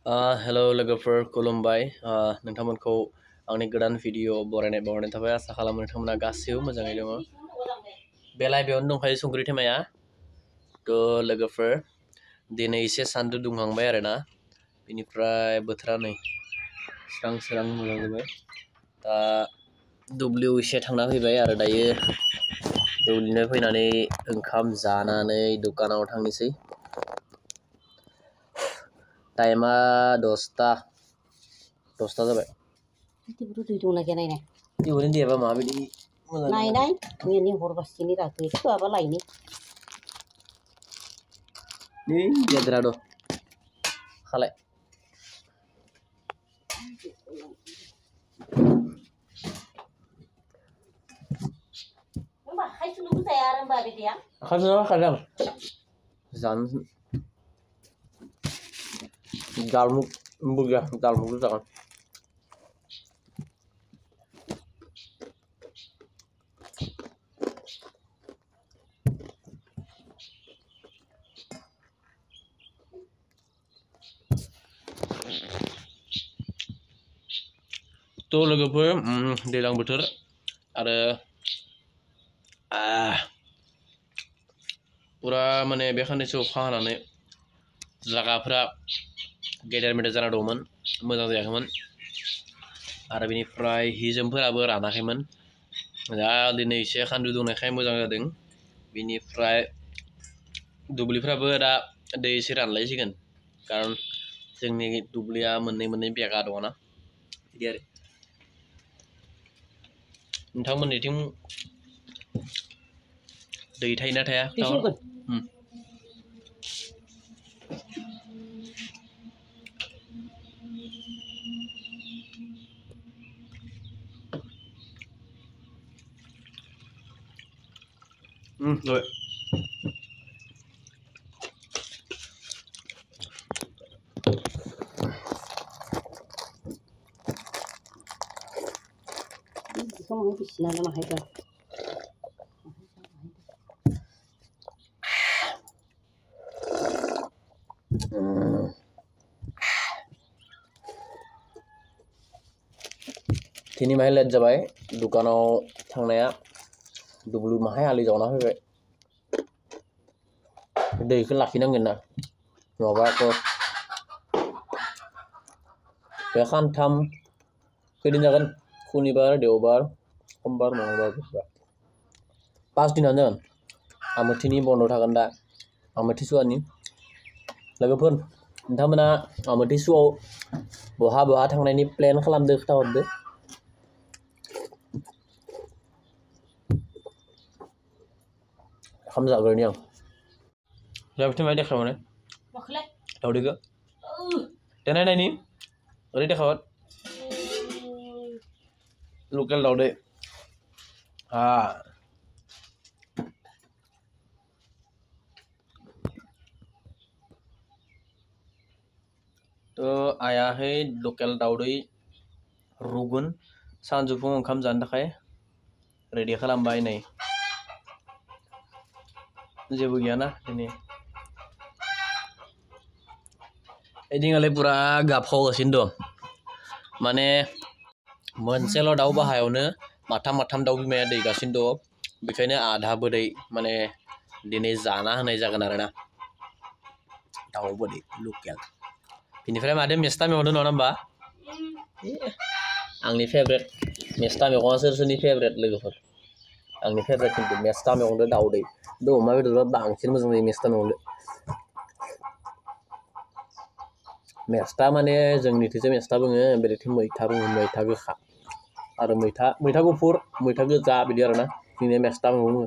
Hello लोगोफोर खुलुमबाय नोंथांमोनखौ आंनि गोदान भिडिअ बरायनाय बावहरनाय थाबाय आसा खालामो नोंथांमोना गासैबो मोजाङै दङ बेवनो दंखायो संख्रि थेमाया थ' लोगोफोर दिनै एसे सान्दुं दुंहांबाय आरोना बेनिफ्राय बोथोरा नै स्रां स्रां मोजां जाबाय दा दुब्लियाव एसे थांना फैबाय आरो दायो दुब्लिनिफ्राय फैनानै ओंखाम जानानै दखानाव थांनोसै टाइमा 10टा जाबाय दै दंना गैया नायनाय दिवनि देबा माबायदि नायनाय मैयानि हरगासिनो रा गैथ'आबा लायनो नै गेद्रा दं खालाय होमबा खायसुलुबो जाया आरो होमबा बिदिया खादों जानो जालमुगबो गैया जालमुगल' जागोन थ' लोगोफोर दैज्लां बोथोर आरो पुरा माने बे खाननैसो अखा हानानै जागाफ्रा गेदेर मेदेर जाना दंमोन मोजां जायाखैमोन आरो बेनिफ्राय हि जोमफोराबो रानाखैमोन दा दिनै एसे सान्दुं दुंनायखाय मोजां जादों बेनिफ्राय दुब्लिफ्राबो दा दै एसे रानलायसिगोन खारन जोंनि दुब्लिया मोननै बेगा दङना बिदि आरो नोंथांमोननिथिं दै थायोना थाया rồi Kamu mau bisnya nama itu. Tini mahay let जाबाय दुकानाव थांनाया दुब्लि माहाय आलि जावना फैबाय दैखौ लाखिनांगोन ना नङाबाथ' बे सानथाम खैदिन जागोन सुनिबार देवबार समबार मंगलबार बुधबार 5 दिनानो जागोन आमोथिनि बन्द थागोन दा आमोथिसुवानि लोगोफोर नोंथांमोना आमोथिसुवाव बहा थांनायनि प्लेन खालामदो खोन्थाहरदो खाम जाग्रोनि आं जाबोथ' माय देखाव माने Maklek. दावदैखौ देनाय नायनि ओरै देखाव लकेल दावदै थ' आयाहै लकेल दावदै रुगोन सानजौफुं ओंखाम जानो थाखाय रेडि खालामबाय नै जेबो गैयाना दिनै एदिङालाय पुरा गाबखावगासिनो दं माने मोनसेल' दाउ बाहायावनो माथाम दाउ बिमाया दैगासिनो दं बेखायनो आधा बोदै माने दिनै जाना होनाय जागोन आरोना दाउ बोदै लकेल बेनिफ्राय मादो मेस्टा मेगं नङा होमबा आंनि फेभरेट मेस्टा मेगङा सोरनि फेभरेट लोगोफोर आंनि फेभरेट खिन्थु मेस्टा मेगंदो दाउदै अमा बेदरबा बांसिन मोजां जायो मेस्टा मेगंदो मेस्टा माने जोंनिथिंसो मेस्टा बुङो बेलेगथिं मैथा बुङो मैथा गोखा आरो मैथा गुफुर मैथा गोजा बिदि आरोना जोंनिया मेस्टा बुङो